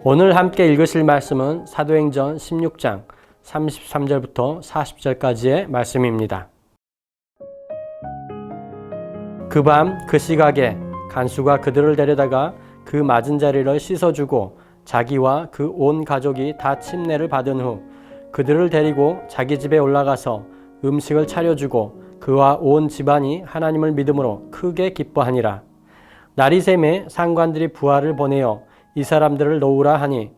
오늘 함께 읽으실 말씀은 사도행전 16장 33절부터 40절까지의 말씀입니다. 그 밤 그 시각에 간수가 그들을 데려다가 그 맞은 자리를 씻어주고 자기와 그 온 가족이 다 침례를 받은 후 그들을 데리고 자기 집에 올라가서 음식을 차려주고 그와 온 집안이 하나님을 믿음으로 크게 기뻐하니라. 날이 새매 상관들이 부하를 보내어 이 사람들을 놓으라 하니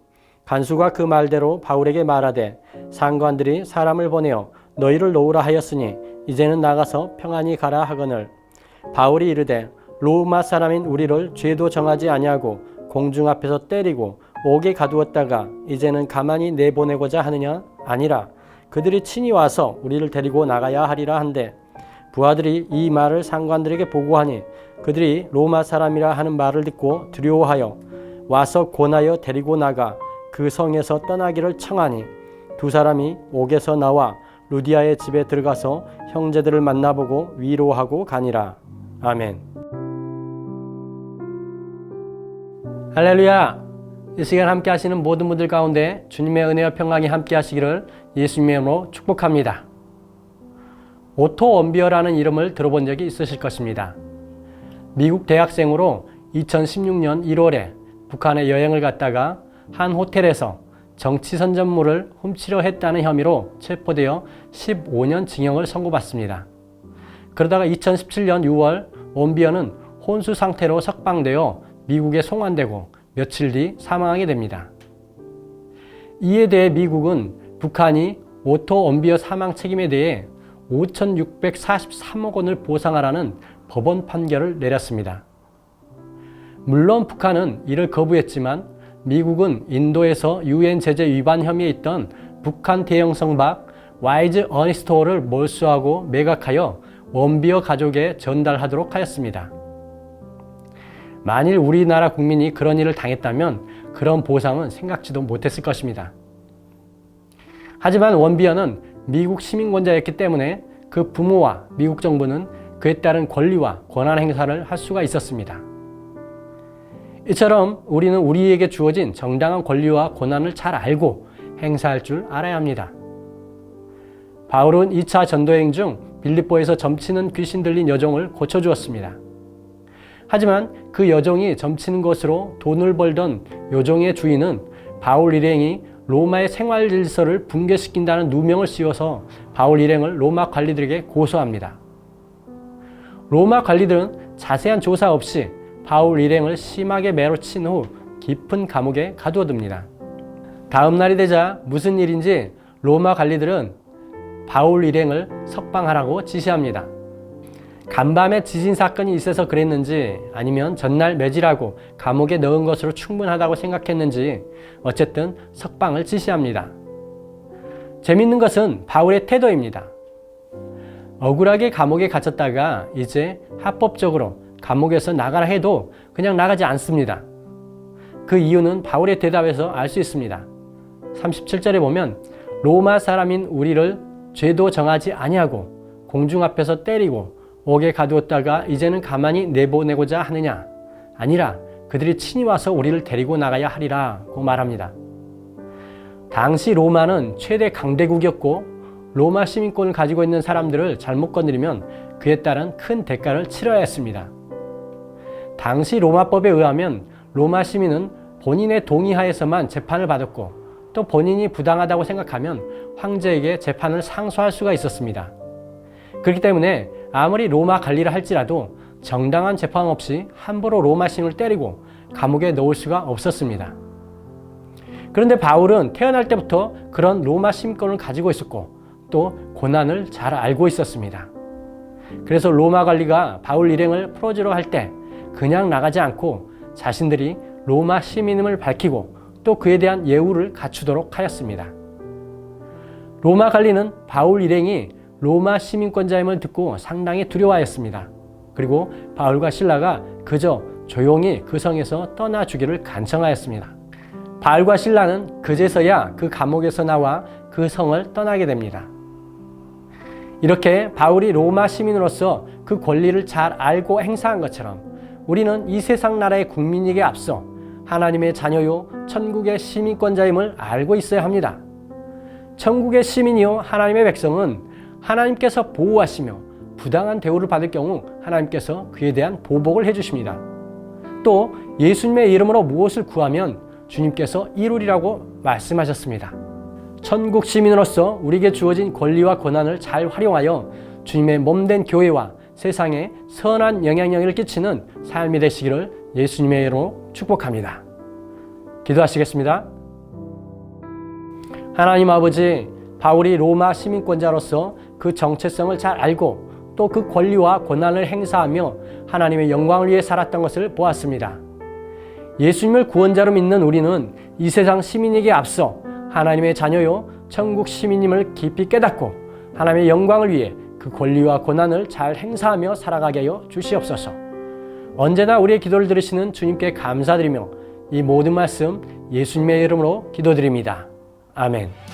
간수가 그 말대로 바울에게 말하되 상관들이 사람을 보내어 너희를 놓으라 하였으니 이제는 나가서 평안히 가라 하거늘 바울이 이르되 로마 사람인 우리를 죄도 정하지 아니하고 공중 앞에서 때리고 옥에 가두었다가 이제는 가만히 내보내고자 하느냐? 아니라 그들이 친히 와서 우리를 데리고 나가야 하리라 한데 부하들이 이 말을 상관들에게 보고하니 그들이 로마 사람이라 하는 말을 듣고 두려워하여 와서 권하여 데리고 나가 그 성에서 떠나기를 청하니 두 사람이 옥에서 나와 루디아의 집에 들어가서 형제들을 만나보고 위로하고 가니라. 아멘. 할렐루야. 이 시간 함께 하시는 모든 분들 가운데 주님의 은혜와 평강이 함께 하시기를 예수님의 이름으로 축복합니다. 오토 원비어라는 이름을 들어본 적이 있으실 것입니다. 미국 대학생으로 2016년 1월에 북한에 여행을 갔다가 한 호텔에서 정치 선전물을 훔치려 했다는 혐의로 체포되어 15년 징역을 선고받습니다. 그러다가 2017년 6월 원비어는 혼수 상태로 석방되어 미국에 송환되고 며칠 뒤 사망하게 됩니다. 이에 대해 미국은 북한이 오토 원비어 사망 책임에 대해 5,643억 원을 보상하라는 법원 판결을 내렸습니다. 물론 북한은 이를 거부했지만 미국은 인도에서 유엔 제재 위반 혐의에 있던 북한 대형 성박 와이즈 어니스토어를 몰수하고 매각하여 원비어 가족에 전달하도록 하였습니다. 만일 우리나라 국민이 그런 일을 당했다면 그런 보상은 생각지도 못했을 것입니다. 하지만 원비어는 미국 시민권자였기 때문에 그 부모와 미국 정부는 그에 따른 권리와 권한 행사를 할 수가 있었습니다. 이처럼 우리는 우리에게 주어진 정당한 권리와 권한을 잘 알고 행사할 줄 알아야 합니다. 바울은 2차 전도여행 중 빌립보에서 점치는 귀신 들린 여종을 고쳐주었습니다. 하지만 그 여종이 점치는 것으로 돈을 벌던 여종의 주인은 바울 일행이 로마의 생활 질서를 붕괴시킨다는 누명을 씌워서 바울 일행을 로마 관리들에게 고소합니다. 로마 관리들은 자세한 조사 없이 바울 일행을 심하게 매로 친 후 깊은 감옥에 가두어둡니다. 다음 날이 되자 무슨 일인지 로마 관리들은 바울 일행을 석방하라고 지시합니다. 간밤에 지진 사건이 있어서 그랬는지 아니면 전날 매질하고 감옥에 넣은 것으로 충분하다고 생각했는지 어쨌든 석방을 지시합니다. 재밌는 것은 바울의 태도입니다. 억울하게 감옥에 갇혔다가 이제 합법적으로 감옥에서 나가라 해도 그냥 나가지 않습니다. 그 이유는 바울의 대답에서 알 수 있습니다. 37절에 보면 로마 사람인 우리를 죄도 정하지 아니하고 공중 앞에서 때리고 옥에 가두었다가 이제는 가만히 내보내고자 하느냐? 아니라 그들이 친히 와서 우리를 데리고 나가야 하리라고 말합니다. 당시 로마는 최대 강대국이었고 로마 시민권을 가지고 있는 사람들을 잘못 건드리면 그에 따른 큰 대가를 치러야 했습니다. 당시 로마법에 의하면 로마 시민은 본인의 동의하에서만 재판을 받았고 또 본인이 부당하다고 생각하면 황제에게 재판을 상소할 수가 있었습니다. 그렇기 때문에 아무리 로마 관리를 할지라도 정당한 재판 없이 함부로 로마 시민을 때리고 감옥에 넣을 수가 없었습니다. 그런데 바울은 태어날 때부터 그런 로마 시민권을 가지고 있었고 또 고난을 잘 알고 있었습니다. 그래서 로마 관리가 바울 일행을 풀어주려 할 때 그냥 나가지 않고 자신들이 로마 시민임을 밝히고 또 그에 대한 예우를 갖추도록 하였습니다. 로마 관리는 바울 일행이 로마 시민권자임을 듣고 상당히 두려워하였습니다. 그리고 바울과 실라가 그저 조용히 그 성에서 떠나주기를 간청하였습니다. 바울과 실라는 그제서야 그 감옥에서 나와 그 성을 떠나게 됩니다. 이렇게 바울이 로마 시민으로서 그 권리를 잘 알고 행사한 것처럼 우리는 이 세상 나라의 국민에게 앞서 하나님의 자녀요 천국의 시민권자임을 알고 있어야 합니다. 천국의 시민이요 하나님의 백성은 하나님께서 보호하시며 부당한 대우를 받을 경우 하나님께서 그에 대한 보복을 해주십니다. 또 예수님의 이름으로 무엇을 구하면 주님께서 이루리라고 말씀하셨습니다. 천국 시민으로서 우리에게 주어진 권리와 권한을 잘 활용하여 주님의 몸된 교회와 세상에 선한 영향력을 끼치는 삶이 되시기를 예수님의 이름으로 축복합니다. 기도하시겠습니다. 하나님 아버지, 바울이 로마 시민권자로서 그 정체성을 잘 알고 또 그 권리와 권한을 행사하며 하나님의 영광을 위해 살았던 것을 보았습니다. 예수님을 구원자로 믿는 우리는 이 세상 시민에게 앞서 하나님의 자녀요 천국 시민임을 깊이 깨닫고 하나님의 영광을 위해 그 권리와 권한을 잘 행사하며 살아가게 하여 주시옵소서. 언제나 우리의 기도를 들으시는 주님께 감사드리며 이 모든 말씀 예수님의 이름으로 기도드립니다. 아멘.